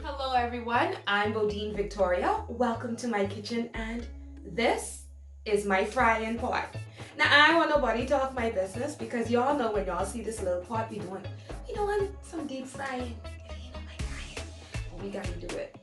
Hello everyone, I'm Bodine Victoria. Welcome to my kitchen and this is my frying pot. Now I don't want nobody talk my business because y'all know when y'all see this little pot we doing some deep frying. You know my frying. But we gotta do it.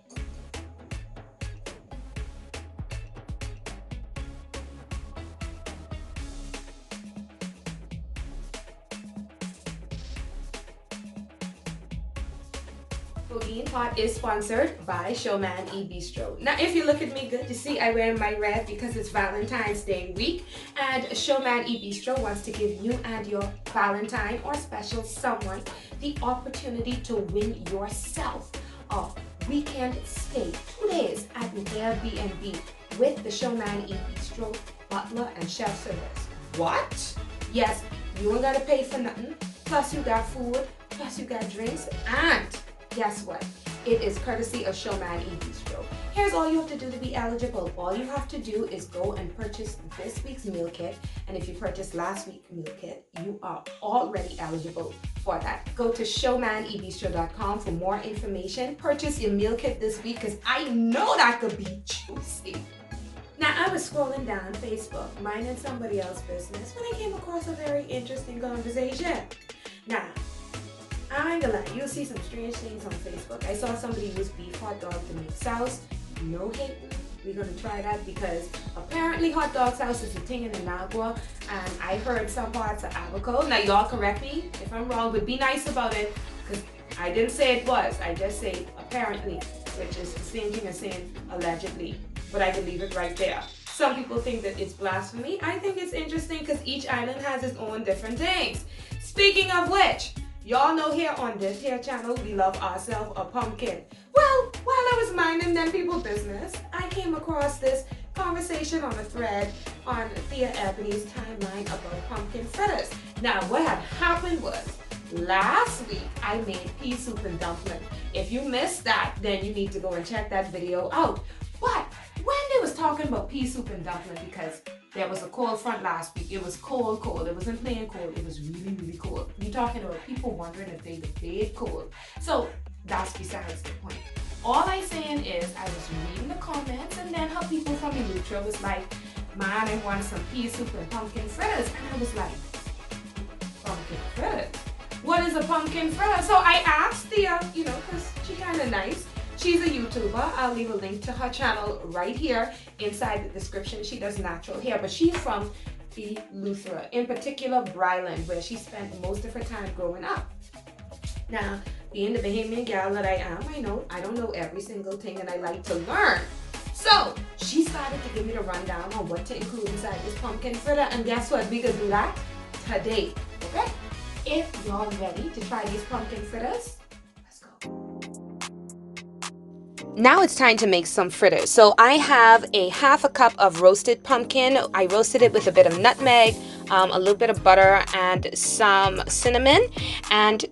Bodine Pot is sponsored by Showman E-Bistro. Now, if you look at me good, you see I wear my red because it's Valentine's Day week, and Showman E-Bistro wants to give you and your Valentine or special someone the opportunity to win yourself a weekend stay, 2 days at an Airbnb with the Showman E-Bistro butler and chef service. What? Yes, you ain't gotta pay for nothing. Plus you got food, plus you got drinks, and guess what? It is courtesy of Showman E-Bistro. Here's all you have to do to be eligible. All you have to do is go and purchase this week's meal kit. And if you purchased last week's meal kit, you are already eligible for that. Go to showmanebistro.com for more information. Purchase your meal kit this week because I know that could be juicy. Now, I was scrolling down Facebook, minding somebody else's business, when I came across a very interesting conversation. Now, I ain't gonna lie, you'll see some strange things on Facebook. I saw somebody use beef hot dog to make sauce. No hating. We're gonna try that because apparently hot dog sauce is a thing in Managua, and I heard some parts of Abaco. Now y'all correct me if I'm wrong, but be nice about it because I didn't say it was. I just say apparently, which is the same thing as saying allegedly, but I can leave it right there. Some people think that it's blasphemy. I think it's interesting because each island has its own different things. Speaking of which, y'all know here on this here channel, we love ourselves a pumpkin. Well, while I was minding them people business, I came across this conversation on a thread on Thea Ebony's timeline about pumpkin fritters. Now, what had happened was, last week, I made pea soup and dumpling. If you missed that, then you need to go and check that video out. But when they was talking about pea soup and dumpling, because there was a cold front last week. It was cold. It wasn't plain cold. It was really cold. You're talking about people wondering if they could bed cold. So that's besides the point. All I'm saying is I was reading the comments and then how people from Eleuthera was like, man, I want some pea soup and pumpkin fritters. And I was like, pumpkin fritters? What is a pumpkin fritter? So I asked Thea, because she kind of nice. She's a YouTuber. I'll leave a link to her channel right here inside the description. She does natural hair, but she's from Eleuthera, in particular Briland, where she spent most of her time growing up. Now, being the Bahamian gal that I am, I don't know every single thing and I like to learn. So she started to give me the rundown on what to include inside this pumpkin fritter, and guess what? We gonna do that today, okay? If y'all ready to try these pumpkin fritters, let's go. Now it's time to make some fritters. So I have a half a cup of roasted pumpkin. I roasted it with a bit of nutmeg, a little bit of butter, and some cinnamon. And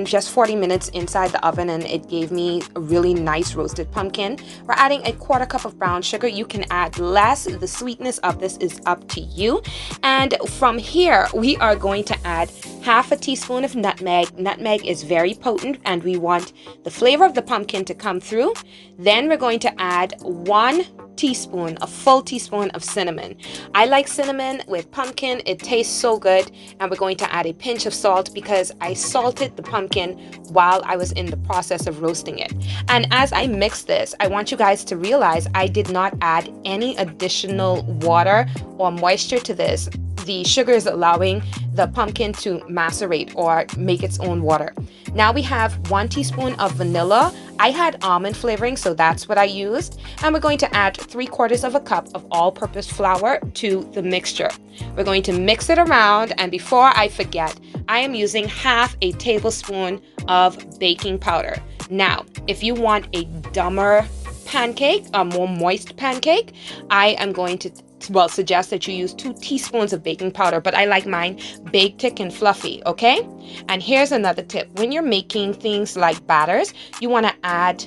just 40 minutes inside the oven, and it gave me a really nice roasted pumpkin. We're adding a quarter cup of brown sugar. You can add less. The sweetness of this is up to you. And from here, we are going to add half a teaspoon of nutmeg. Nutmeg is very potent, and we want the flavor of the pumpkin to come through. Then we're going to add a full teaspoon of cinnamon. I like cinnamon with pumpkin. It tastes so good. And we're going to add a pinch of salt because I salted the pumpkin while I was in the process of roasting it. And as I mix this, I want you guys to realize I did not add any additional water or moisture to this. The sugar is allowing the pumpkin to macerate or make its own water. Now we have 1 teaspoon of vanilla. I had almond flavoring, so that's what I used. And we're going to add 3/4 of a cup of all-purpose flour to the mixture. We're going to mix it around, and before I forget, I am using half a tablespoon of baking powder. Now, if you want a dumber pancake, a more moist pancake, I am going to suggest that you use 2 teaspoons of baking powder, but I like mine baked thick and fluffy, okay? And here's another tip. When you're making things like batters, you want to add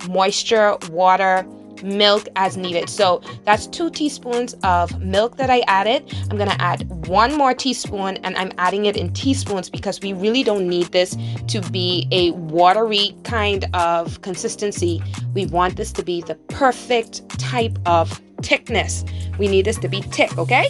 moisture, water, milk as needed. So that's 2 teaspoons of milk that I added. I'm gonna add 1 more teaspoon, and I'm adding it in teaspoons because we really don't need this to be a watery kind of consistency. We want this to be the perfect type of thickness. We need this to be thick, okay?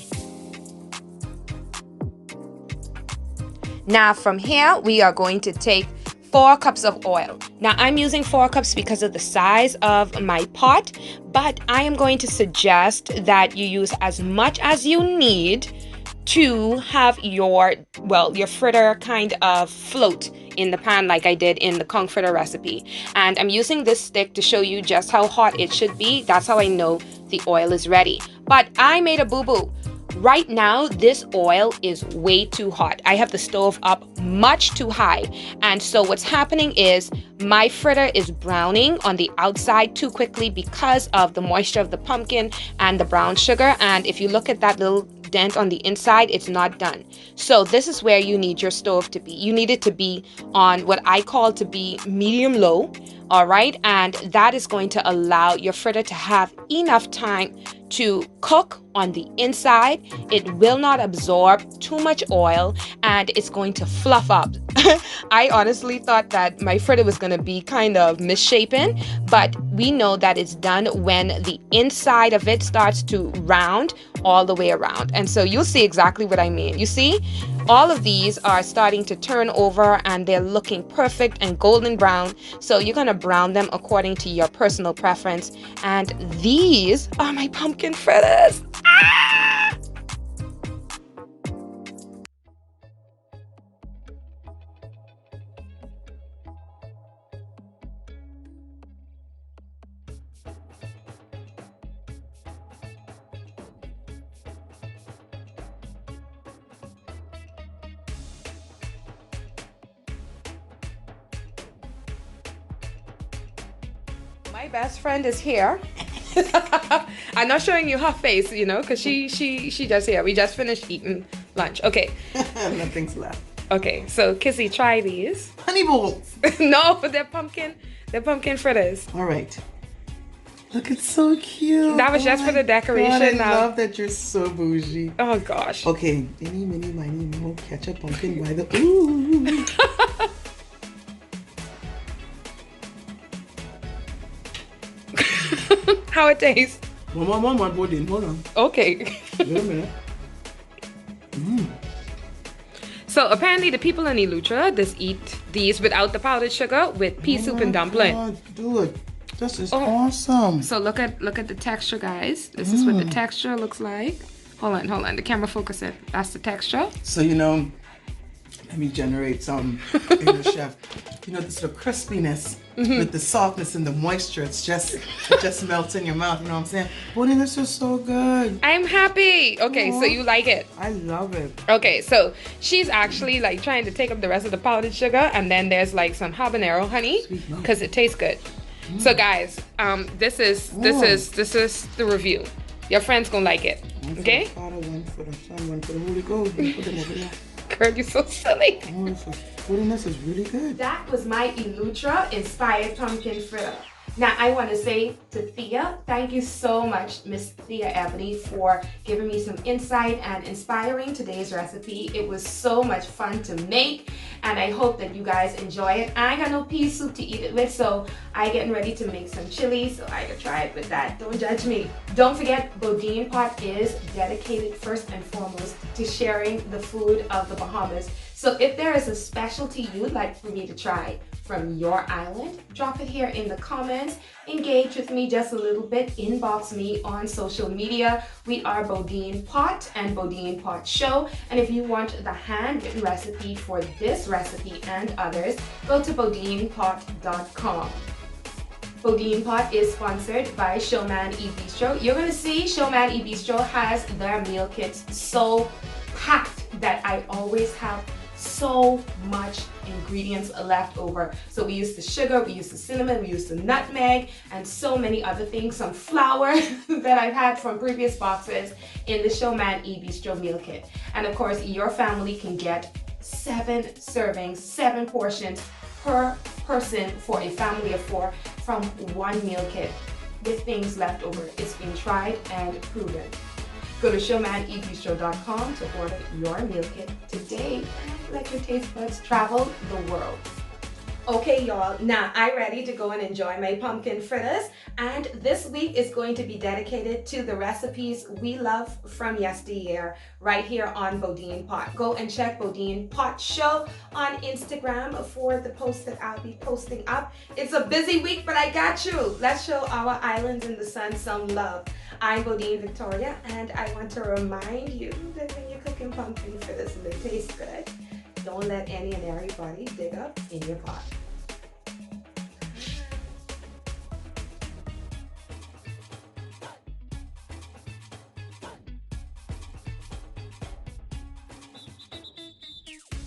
Now from here, we are going to take 4 cups of oil. Now I'm using 4 cups because of the size of my pot, but I am going to suggest that you use as much as you need to have your fritter kind of float in the pan like I did in the Kong fritter recipe. And I'm using this stick to show you just how hot it should be. That's how I know the oil is ready. But I made a boo-boo. Right now, this oil is way too hot. I have the stove up much too high. And so what's happening is my fritter is browning on the outside too quickly because of the moisture of the pumpkin and the brown sugar. And if you look at that little dent on the inside, it's not done. So this is where you need your stove to be. You need it to be on what I call to be medium low. All right. And that is going to allow your fritter to have enough time to cook on the inside. It will not absorb too much oil, and it's going to fluff up. I honestly thought that my fritter was going to be kind of misshapen, but we know that it's done when the inside of it starts to round all the way around. And so you'll see exactly what I mean. You see, all of these are starting to turn over and they're looking perfect and golden brown. So you're going to brown them according to your personal preference. And these are my pumpkin fritters. Ah! My best friend is here. I'm not showing you her face, you know, because she just here. We just finished eating lunch. Okay. Nothing's left. Okay, so Kissy, try these. Honey balls. No, they're pumpkin fritters. All right. Look, it's so cute. That was just for the decoration. God, I now. love that you're so bougie. Oh gosh. Okay, mini, miny, mo, catch a pumpkin by the ooh. How it tastes? Mama, Bodin, hold on. Okay. Wait a minute. So apparently the people in Eleuthera just eat these without the powdered sugar with pea soup and dumpling. God, dude, this is awesome. So look at the texture, guys. This is what the texture looks like. Hold on. The camera focus it. That's the texture. So let me generate some inner chef. This sort of crispiness with the softness and the moisture. It just melts in your mouth. You know what I'm saying? Bonnie, this is so good. I'm happy. Okay, so you like it? I love it. Okay, so she's actually like trying to take up the rest of the powdered sugar, and then there's like some habanero honey because it tastes good. So guys, this is the review. Your friend's gonna like it. Okay? One for the Son, one for the Holy Ghost. One for them over there. Girl, you're so silly. This is really good. That was my Eleuthera inspired pumpkin fritter. Now I want to say to Thea, thank you so much, Miss Thea Ebony, for giving me some insight and inspiring today's recipe. It was so much fun to make, and I hope that you guys enjoy it. I ain't got no pea soup to eat it with, so I getting ready to make some chili, so I can try it with that. Don't judge me. Don't forget, Bodine Pot is dedicated first and foremost to sharing the food of the Bahamas. So if there is a specialty you'd like for me to try from your island, drop it here in the comments. Engage with me just a little bit. Inbox me on social media. We are Bodine Pot and Bodine Pot Show. And if you want the handwritten recipe for this recipe and others, go to bodinepot.com. Bodine Pot is sponsored by Showman E-Bistro. You're going to see Showman E-Bistro has their meal kits so packed that I always have so much ingredients left over. So we use the sugar, we use the cinnamon, we use the nutmeg, and so many other things. Some flour that I've had from previous boxes in the Showman E-Bistro meal kit. And of course, your family can get 7 servings, 7 portions per person for a family of 4 from one meal kit. with things left over. It's been tried and proven. Go to showmanebistro.com to order your meal kit today and let your taste buds travel the world. Okay, y'all, now I'm ready to go and enjoy my pumpkin fritters, and this week is going to be dedicated to the recipes we love from yesteryear right here on Bodine Pot. Go and check Bodine Pot Show on Instagram for the post that I'll be posting up. It's a busy week, but I got you. Let's show our islands in the sun some love. I'm Bodine Victoria, and I want to remind you that when you're cooking pumpkin fritters and they taste good, don't let any and everybody dig up in your pot.